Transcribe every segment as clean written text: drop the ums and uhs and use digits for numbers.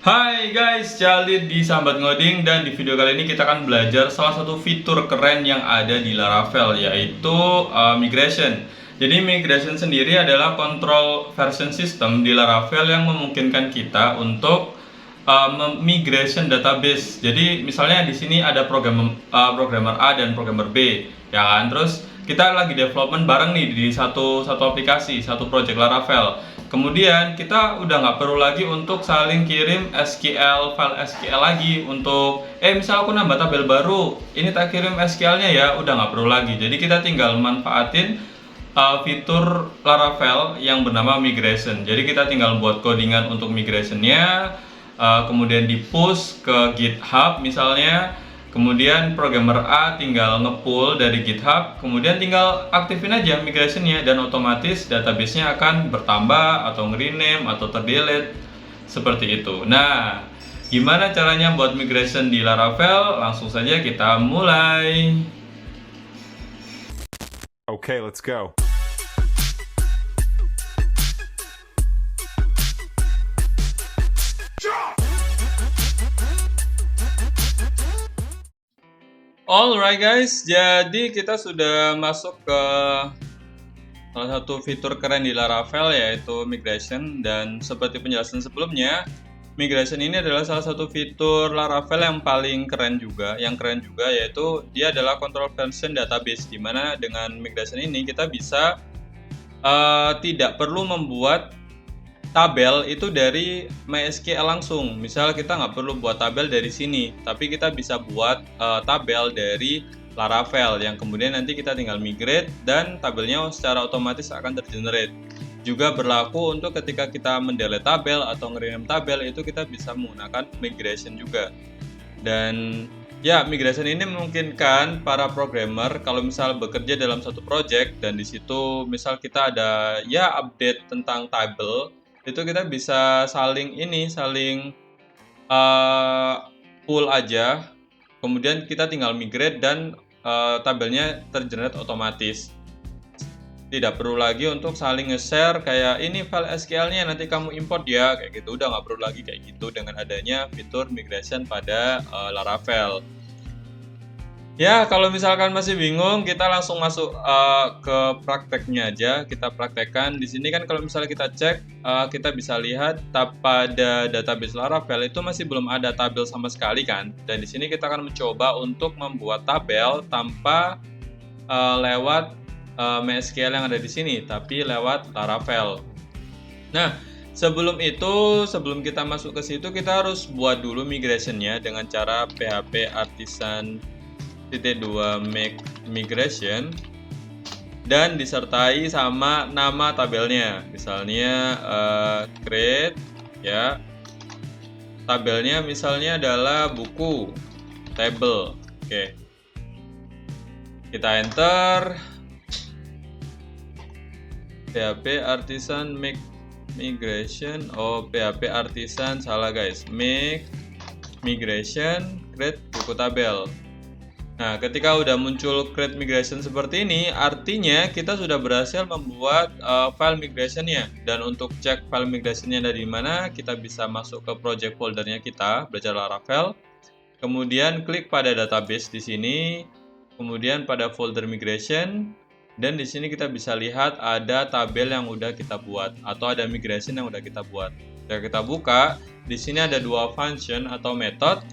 Hai guys, Jalid di Sambat Ngoding, dan di video kali ini kita akan belajar salah satu fitur keren yang ada di Laravel, yaitu migration. Jadi migration sendiri adalah control version system di Laravel yang memungkinkan kita untuk migration database. Jadi misalnya di sini ada programmer A dan programmer B, ya kan? Terus kita lagi development bareng nih di satu aplikasi, satu project Laravel. Kemudian kita udah nggak perlu lagi untuk saling kirim file SQL lagi untuk misal aku nambah tabel baru, ini tak kirim SQL-nya ya, udah nggak perlu lagi. Jadi kita tinggal manfaatin fitur Laravel yang bernama migration. Jadi kita tinggal buat codingan untuk migrationnya, kemudian di push ke GitHub misalnya. Kemudian programmer A tinggal nge-pull dari GitHub, kemudian tinggal aktifin aja migrationnya, dan otomatis database-nya akan bertambah atau nge-rename atau terdelete seperti itu. Nah, gimana caranya buat migration di Laravel? Langsung saja kita mulai. Okay, let's go. Alright guys, jadi kita sudah masuk ke salah satu fitur keren di Laravel, yaitu migration. Dan seperti penjelasan sebelumnya, migration ini adalah salah satu fitur Laravel yang paling keren juga. Yang keren juga yaitu dia adalah control version database, dimana dengan migration ini kita bisa tidak perlu membuat tabel itu dari MySQL langsung. Misal kita nggak perlu buat tabel dari sini, tapi kita bisa buat tabel dari Laravel yang kemudian nanti kita tinggal migrate dan tabelnya secara otomatis akan tergenerate. Juga berlaku untuk ketika kita mendelete tabel atau nge-rename tabel, itu kita bisa menggunakan migration juga. Dan ya, migration ini memungkinkan para programmer kalau misal bekerja dalam satu project dan di situ misal kita ada ya update tentang tabel, itu kita bisa saling pull aja, kemudian kita tinggal migrate dan tabelnya tergenerate otomatis. Tidak perlu lagi untuk saling nge-share kayak ini file SQL-nya nanti kamu import ya, kayak gitu. Udah nggak perlu lagi kayak gitu dengan adanya fitur migration pada Laravel. Ya, kalau misalkan masih bingung, kita langsung masuk ke prakteknya aja. Kita praktekkan di sini kan. Kalau misalnya kita cek, kita bisa lihat pada database Laravel itu masih belum ada tabel sama sekali kan. Dan di sini kita akan mencoba untuk membuat tabel tanpa lewat MySQL yang ada di sini, tapi lewat Laravel. Nah, sebelum kita masuk ke situ, kita harus buat dulu migrationnya dengan cara php artisan .2 make migration dan disertai sama nama tabelnya. Misalnya create ya, tabelnya misalnya adalah buku, table. Oke, kita enter php artisan make migration. PHP artisan salah guys, make migration create buku tabel. Nah, ketika udah muncul create migration seperti ini, artinya kita sudah berhasil membuat file migrationnya. Dan untuk cek file migrationnya dari mana, kita bisa masuk ke project foldernya kita, belajar Laravel. Kemudian klik pada database di sini, kemudian pada folder migration, dan di sini kita bisa lihat ada tabel yang udah kita buat atau ada migration yang udah kita buat. Jika kita buka, di sini ada dua function atau method,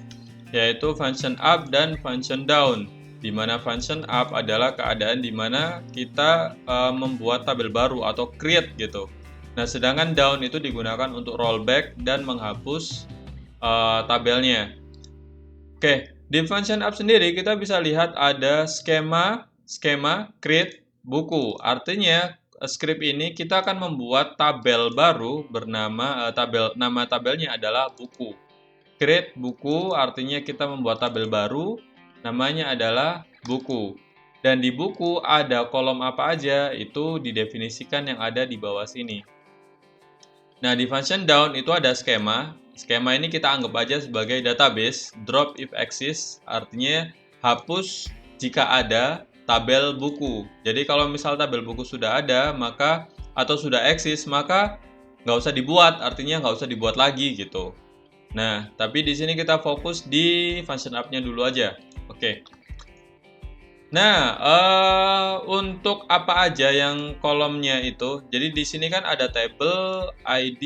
yaitu function up dan function down, di mana function up adalah keadaan di mana kita membuat tabel baru atau create gitu. Nah, sedangkan down itu digunakan untuk rollback dan menghapus tabelnya. Oke, di function up sendiri kita bisa lihat ada skema create buku. Artinya script ini kita akan membuat tabel baru bernama nama tabelnya adalah buku. Create buku artinya kita membuat tabel baru, namanya adalah buku. Dan di buku ada kolom apa aja, itu didefinisikan yang ada di bawah sini. Nah, di function down itu ada skema. Skema ini kita anggap aja sebagai database. Drop if exists artinya hapus jika ada tabel buku. Jadi kalau misal tabel buku sudah ada, maka atau sudah eksis, maka nggak usah dibuat, artinya nggak usah dibuat lagi gitu. Nah, tapi di sini kita fokus di function up-nya dulu aja. Oke. Nah, untuk apa aja yang kolomnya itu? Jadi di sini kan ada table ID,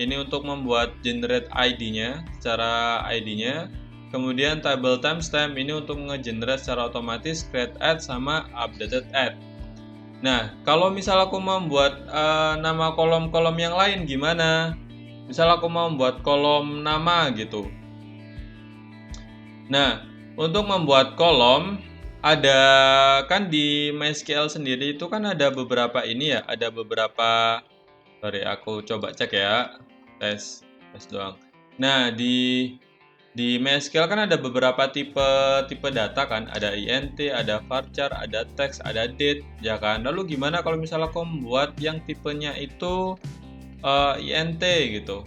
ini untuk membuat generate ID-nya, secara ID-nya. Kemudian table timestamp ini untuk nge-generate secara otomatis create add sama updated add. Nah, kalau misal aku membuat nama kolom-kolom yang lain gimana? Misal aku mau membuat kolom nama gitu. Nah, untuk membuat kolom ada kan di MySQL sendiri itu kan ada beberapa ini ya, ada beberapa, sorry aku coba cek ya, tes doang. Nah, di MySQL kan ada beberapa tipe data kan, ada int, ada varchar, ada text, ada date, ya kan. Lalu gimana kalau misalnya aku membuat yang tipenya itu int gitu,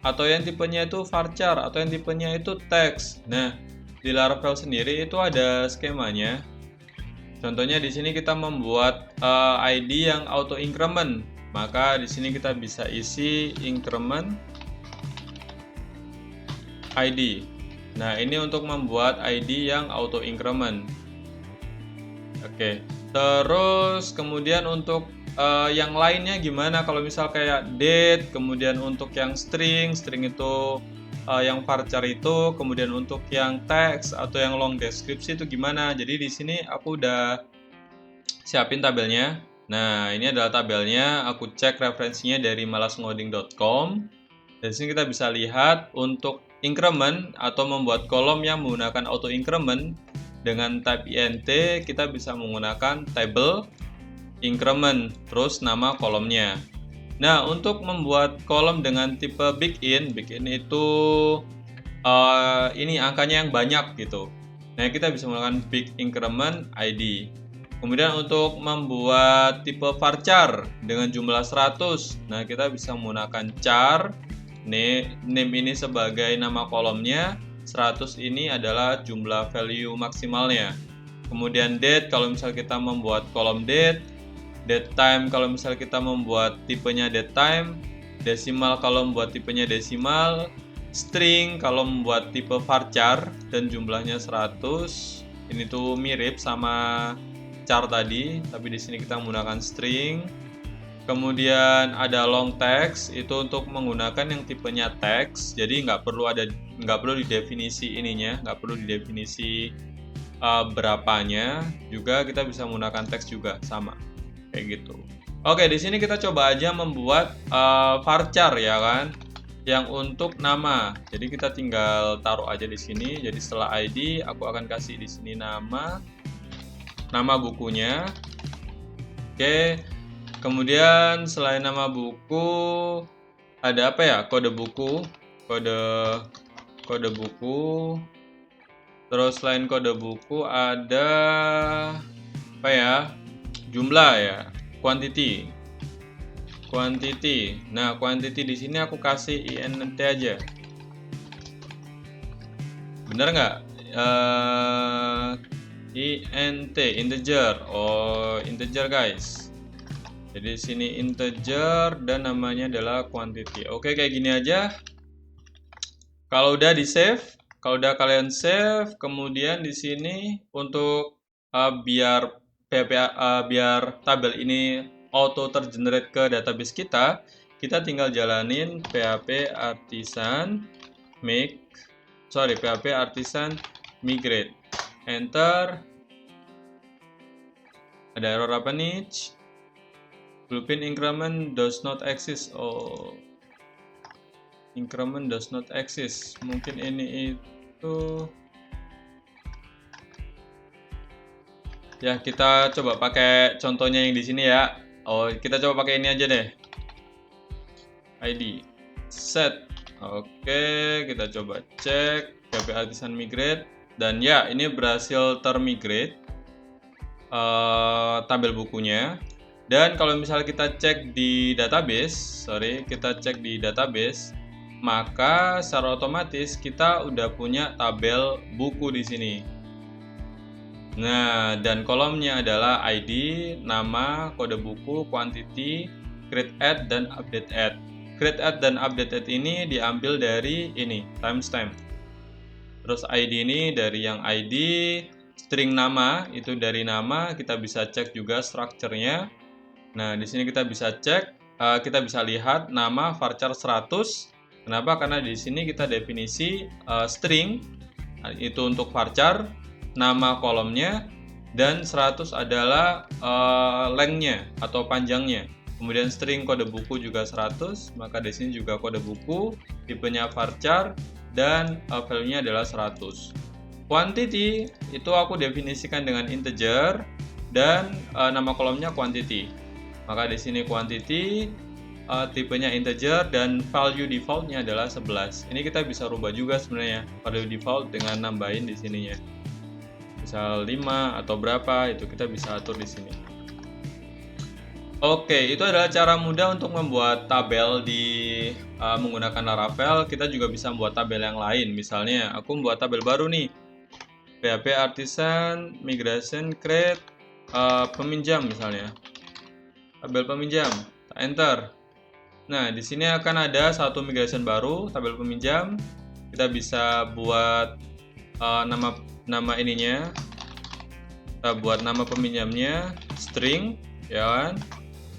atau yang tipenya itu varchar, atau yang tipenya itu text. Nah, di Laravel sendiri itu ada skemanya. Contohnya di sini kita membuat ID yang auto increment, maka di sini kita bisa isi increment ID. Nah, ini untuk membuat ID yang auto increment. Oke. Terus kemudian untuk yang lainnya gimana kalau misal kayak date, kemudian untuk yang string itu yang varchar itu, kemudian untuk yang text atau yang long description itu gimana? Jadi di sini aku udah siapin tabelnya. Nah, ini adalah tabelnya, aku cek referensinya dari malasngoding.com. Dari sini kita bisa lihat untuk increment atau membuat kolom yang menggunakan auto increment dengan type int, kita bisa menggunakan table increment terus nama kolomnya. Nah, untuk membuat kolom dengan tipe begin itu ini angkanya yang banyak gitu. Nah, kita bisa menggunakan big increment ID. Kemudian untuk membuat tipe varchar dengan jumlah 100, nah kita bisa menggunakan char, name ini sebagai nama kolomnya, 100 ini adalah jumlah value maksimalnya. Kemudian date kalau misal kita membuat kolom date time kalau misal kita membuat tipenya date time, decimal kalau membuat tipenya decimal, string kalau membuat tipe varchar dan jumlahnya 100. Ini tuh mirip sama char tadi, tapi di sini kita menggunakan string. Kemudian ada long text, itu untuk menggunakan yang tipenya text, jadi nggak perlu didefinisi ininya, nggak perlu didefinisi berapanya. Juga kita bisa menggunakan teks juga sama kayak gitu. Oke, di sini kita coba aja membuat varchar ya kan, yang untuk nama. Jadi kita tinggal taruh aja di sini. Jadi setelah ID, aku akan kasih di sini nama bukunya. Oke. Kemudian selain nama buku ada apa ya? Kode buku. Terus selain kode buku ada apa ya? Jumlah ya, quantity. Nah, quantity di sini aku kasih int aja. Bener nggak? int integer. Oh, integer guys. Jadi sini integer dan namanya adalah quantity. Oke, kayak gini aja. Kalau udah di save, kalau udah kalian save, kemudian di sini untuk biar tabel ini auto tergenerate ke database kita tinggal jalanin php artisan migrate. Enter. Ada error apa nih? Blueprint increment does not exist. Oh, increment does not exist. Mungkin ini itu. Ya, kita coba pakai contohnya yang di sini ya. Oh, kita coba pakai ini aja deh. ID set. Oke, kita coba cek php artisan migrate dan ya, ini berhasil termigrate tabel bukunya. Dan kalau misalnya kita cek di database, maka secara otomatis kita udah punya tabel buku di sini. Nah, dan kolomnya adalah ID, nama, kode buku, quantity, create add, dan update add. create add dan update add ini diambil dari ini timestamp. Terus ID ini dari yang ID, string nama itu dari nama, kita bisa cek juga structure-nya. Nah, di sini kita bisa cek, kita bisa lihat nama varchar 100. Kenapa? Karena di sini kita definisi string itu untuk varchar, nama kolomnya, dan 100 adalah length-nya atau panjangnya. Kemudian string kode buku juga 100, maka di sini juga kode buku, tipenya varchar, dan value-nya adalah 100. Quantity itu aku definisikan dengan integer dan nama kolomnya quantity. Maka di sini quantity tipenya integer dan value default-nya adalah 11. Ini kita bisa rubah juga sebenarnya value default dengan nambahin di sininya. Misal 5 atau berapa itu kita bisa atur di sini. Oke, itu adalah cara mudah untuk membuat tabel di menggunakan Laravel. Kita juga bisa membuat tabel yang lain. Misalnya, aku membuat tabel baru nih. PHP Artisan Migration Create peminjam misalnya. Tabel peminjam, enter. Nah, di sini akan ada satu migration baru, tabel peminjam. Kita bisa buat nama ininya. Kita buat nama peminjamnya string, ya kan?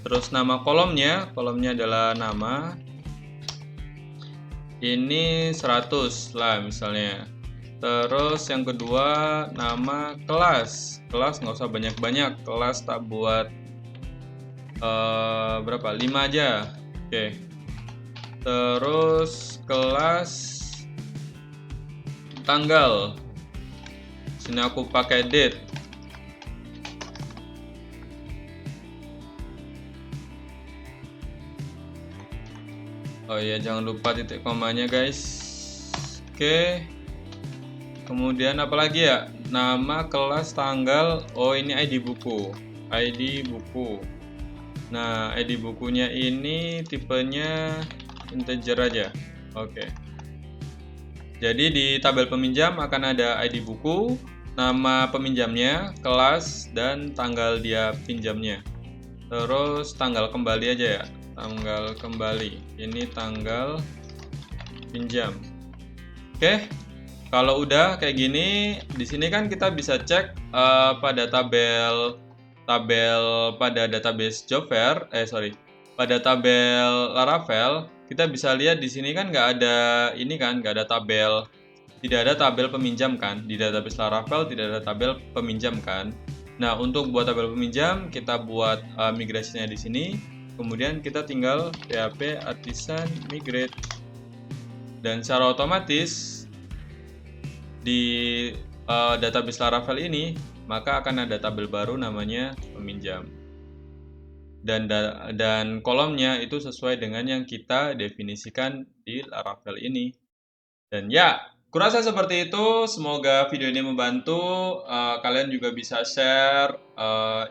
Terus nama kolomnya adalah nama. Ini 100 lah misalnya. Terus yang kedua nama kelas. Kelas nggak usah banyak-banyak. Kelas tak buat berapa? 5 aja. Oke. Terus kelas tanggal. Sini aku pakai date. Oh iya, jangan lupa titik komanya guys. Oke. Kemudian apalagi ya? Nama, kelas, tanggal. Oh, ini ID buku. ID buku. Nah, ID bukunya ini tipenya integer aja. Oke. Jadi di tabel peminjam akan ada ID buku, nama peminjamnya, kelas, dan tanggal dia pinjamnya. Terus tanggal kembali aja ya. Tanggal kembali. Ini tanggal pinjam. Oke. Kalau udah kayak gini, di sini kan kita bisa cek pada tabel pada database Jobfair, pada tabel Laravel, kita bisa lihat di sini kan nggak ada ini kan, nggak ada tabel, tidak ada tabel peminjam kan, di database Laravel tidak ada tabel peminjam kan. Nah, untuk buat tabel peminjam, kita buat migrasinya di sini. Kemudian kita tinggal PHP Artisan Migrate. Dan secara otomatis di database Laravel ini, maka akan ada tabel baru namanya peminjam. Dan kolomnya itu sesuai dengan yang kita definisikan di Laravel ini. Dan ya, kurasa seperti itu. Semoga video ini membantu. Kalian juga bisa share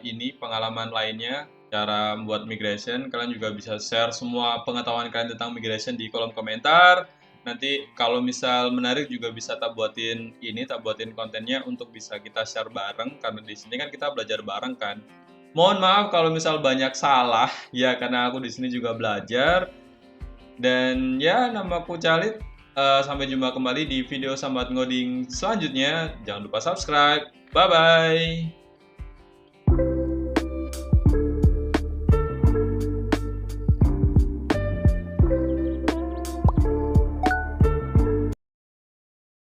ini pengalaman lainnya. Cara membuat migration, kalian juga bisa share semua pengetahuan kalian tentang migration di kolom komentar. Nanti kalau misal menarik juga bisa tak buatin kontennya untuk bisa kita share bareng, karena di sini kan kita belajar bareng kan. Mohon maaf kalau misal banyak salah ya, karena aku di sini juga belajar. Dan ya, namaku Calit. Sampai jumpa kembali di video Sambat Ngoding selanjutnya. Jangan lupa subscribe. Bye bye.